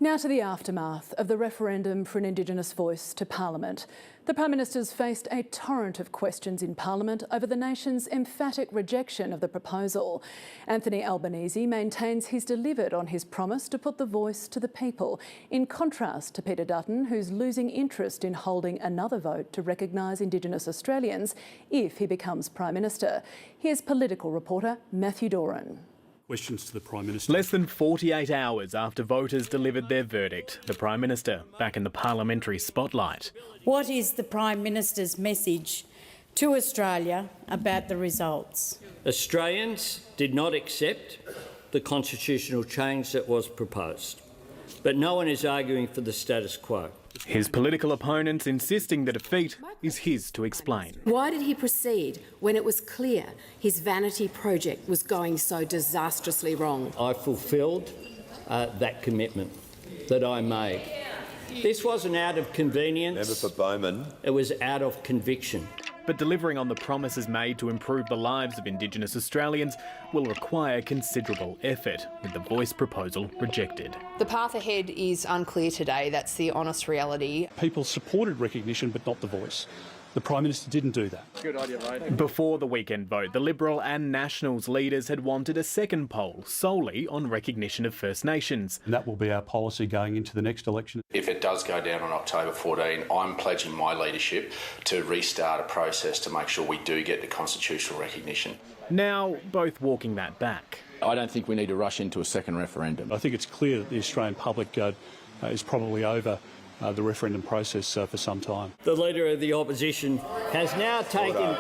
Now to the aftermath of the referendum for an Indigenous voice to Parliament. The Prime Minister's faced a torrent of questions in Parliament over the nation's emphatic rejection of the proposal. Anthony Albanese maintains he's delivered on his promise to put the voice to the people, in contrast to Peter Dutton, who's losing interest in holding another vote to recognise Indigenous Australians if he becomes Prime Minister. Here's political reporter Matthew Doran. Questions to the Prime Minister. Less than 48 hours after voters delivered their verdict, the Prime Minister back in the parliamentary spotlight. What is the Prime Minister's message to Australia about the results? Australians did not accept the constitutional change that was proposed, but no one is arguing for the status quo. His political opponents insisting the defeat is his to explain. Why did he proceed when it was clear his vanity project was going so disastrously wrong? I fulfilled that commitment that I made. This wasn't out of convenience. Member for Bowman. It was out of conviction. But delivering on the promises made to improve the lives of Indigenous Australians will require considerable effort, with the voice proposal rejected. The path ahead is unclear today. That's the honest reality. People supported recognition but not the voice. The Prime Minister didn't do that. Good idea, mate. Before the weekend vote, the Liberal and Nationals leaders had wanted a second poll solely on recognition of First Nations. And that will be our policy going into the next election. If it does go down on October 14, I'm pledging my leadership to restart a process to make sure we do get the constitutional recognition. Now, both walking that back. I don't think we need to rush into a second referendum. I think it's clear that the Australian public is probably over the referendum process for some time. The Leader of the Opposition has now taken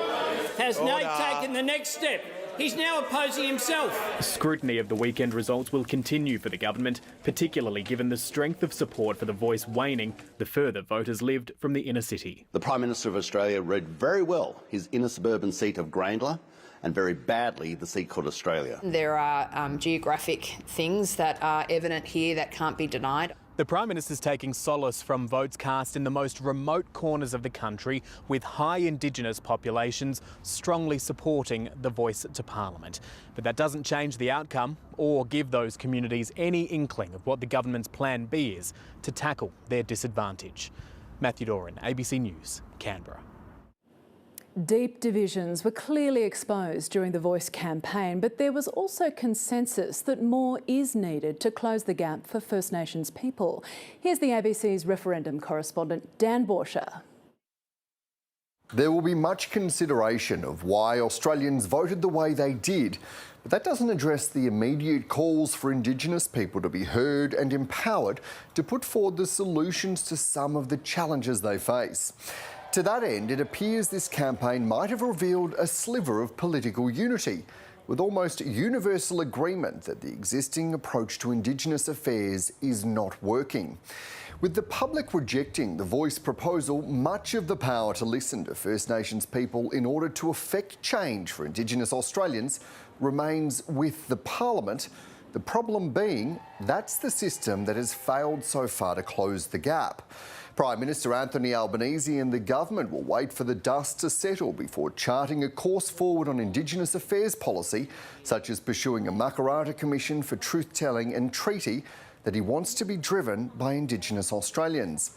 the next step. He's now opposing himself. Scrutiny of the weekend results will continue for the government, particularly given the strength of support for the voice waning the further voters lived from the inner city. The Prime Minister of Australia read very well his inner suburban seat of Grayndler and very badly the seat called Australia. There are geographic things that are evident here that can't be denied. The Prime Minister's taking solace from votes cast in the most remote corners of the country, with high Indigenous populations strongly supporting the voice to Parliament. But that doesn't change the outcome or give those communities any inkling of what the government's plan B is to tackle their disadvantage. Matthew Doran, ABC News, Canberra. Deep divisions were clearly exposed during the Voice campaign, but there was also consensus that more is needed to close the gap for First Nations people. Here's the ABC's referendum correspondent, Dan Borscher. There will be much consideration of why Australians voted the way they did, but that doesn't address the immediate calls for Indigenous people to be heard and empowered to put forward the solutions to some of the challenges they face. To that end, it appears this campaign might have revealed a sliver of political unity, with almost universal agreement that the existing approach to Indigenous affairs is not working. With the public rejecting the Voice proposal, much of the power to listen to First Nations people in order to effect change for Indigenous Australians remains with the Parliament. The problem being, that's the system that has failed so far to close the gap. Prime Minister Anthony Albanese and the government will wait for the dust to settle before charting a course forward on Indigenous affairs policy, such as pursuing a Makarrata Commission for truth-telling and treaty that he wants to be driven by Indigenous Australians.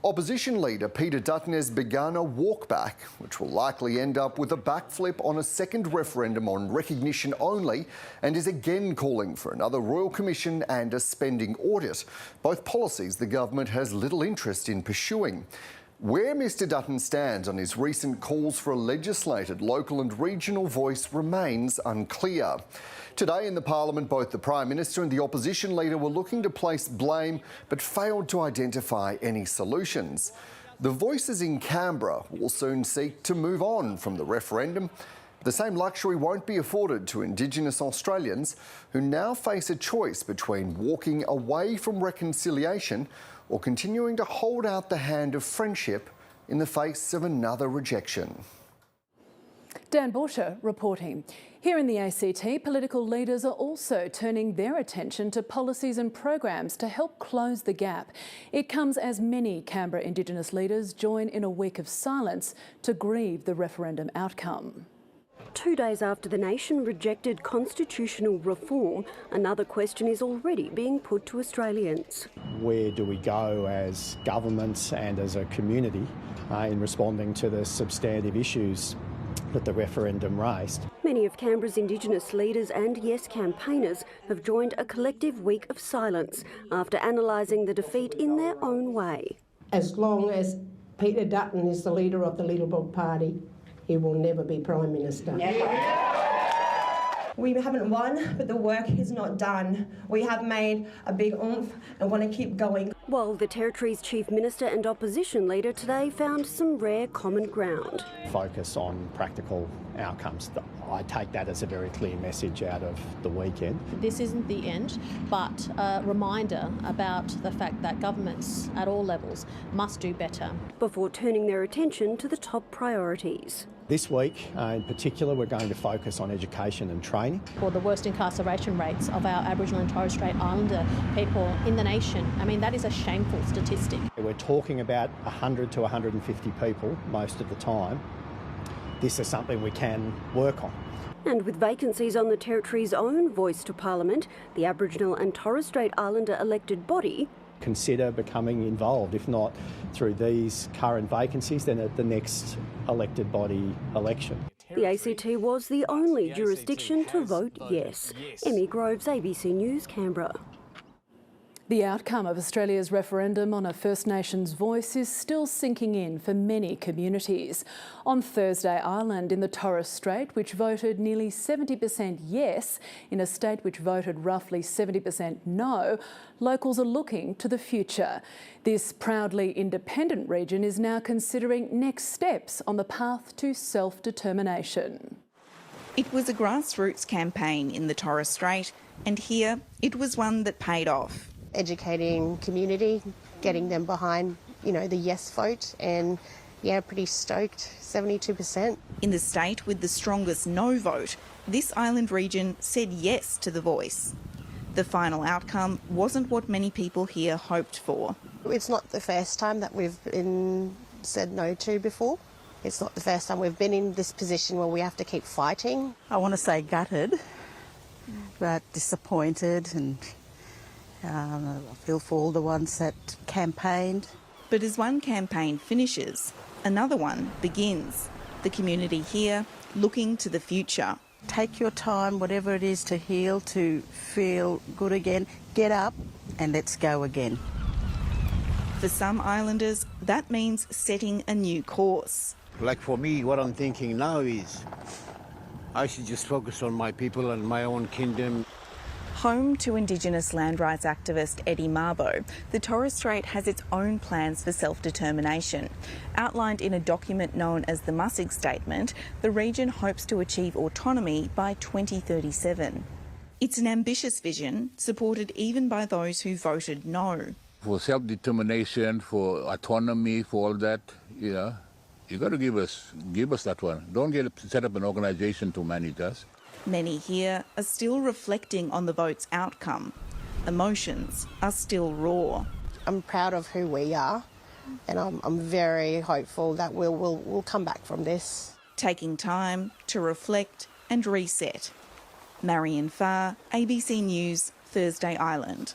Opposition leader Peter Dutton has begun a walkback, which will likely end up with a backflip on a second referendum on recognition only, and is again calling for another Royal Commission and a spending audit, both policies the government has little interest in pursuing. Where Mr Dutton stands on his recent calls for a legislated local and regional voice remains unclear. Today in the Parliament, both the Prime Minister and the opposition leader were looking to place blame but failed to identify any solutions. The voices in Canberra will soon seek to move on from the referendum. The same luxury won't be afforded to Indigenous Australians, who now face a choice between walking away from reconciliation or continuing to hold out the hand of friendship in the face of another rejection. Dan Borscher reporting. Here in the ACT, political leaders are also turning their attention to policies and programs to help close the gap. It comes as many Canberra Indigenous leaders join in a week of silence to grieve the referendum outcome. 2 days after the nation rejected constitutional reform, another question is already being put to Australians. Where do we go as governments and as a community in responding to the substantive issues that the referendum raised? Many of Canberra's Indigenous leaders and Yes campaigners have joined a collective week of silence after analysing the defeat in their own way. As long as Peter Dutton is the leader of the Liberal Party, he will never be Prime Minister. We haven't won, but the work is not done. We have made a big oomph and want to keep going. While the Territory's Chief Minister and Opposition Leader today found some rare common ground. Focus on practical outcomes. I take that as a very clear message out of the weekend. This isn't the end, but a reminder about the fact that governments at all levels must do better. Before turning their attention to the top priorities. This week, in particular, we're going to focus on education and training. For the worst incarceration rates of our Aboriginal and Torres Strait Islander people in the nation. I mean, that is a shameful statistic. We're talking about 100 to 150 people most of the time. This is something we can work on. And with vacancies on the Territory's own voice to Parliament, the Aboriginal and Torres Strait Islander elected body consider becoming involved, if not through these current vacancies, then at the next elected body election. The ACT was the only jurisdiction to vote yes. Emmy Groves, ABC News, Canberra. The outcome of Australia's referendum on a First Nations voice is still sinking in for many communities. On Thursday Island in the Torres Strait, which voted nearly 70% yes in a state which voted roughly 70% no, locals are looking to the future. This proudly independent region is now considering next steps on the path to self-determination. It was a grassroots campaign in the Torres Strait, and here it was one that paid off. Educating community, getting them behind, the yes vote, and pretty stoked, 72%. In the state with the strongest no vote, this island region said yes to the voice. The final outcome wasn't what many people here hoped for. It's not the first time that we've been said no to before. It's not the first time we've been in this position where we have to keep fighting. I want to say gutted, but disappointed, and I feel for all the ones that campaigned. But as one campaign finishes, another one begins. The community here looking to the future. Take your time, whatever it is, to heal, to feel good again. Get up and let's go again. For some islanders, that means setting a new course. Like for me, what I'm thinking now is I should just focus on my people and my own kingdom. Home to Indigenous land rights activist Eddie Mabo, the Torres Strait has its own plans for self-determination. Outlined in a document known as the Mussig Statement, the region hopes to achieve autonomy by 2037. It's an ambitious vision, supported even by those who voted no. For self-determination, for autonomy, for all that, you got to give us that one. Don't set up an organisation to manage us. Many here are still reflecting on the vote's outcome. Emotions are still raw. I'm proud of who we are, and I'm very hopeful that we'll come back from this. Taking time to reflect and reset. Marion Farr, ABC News, Thursday Island.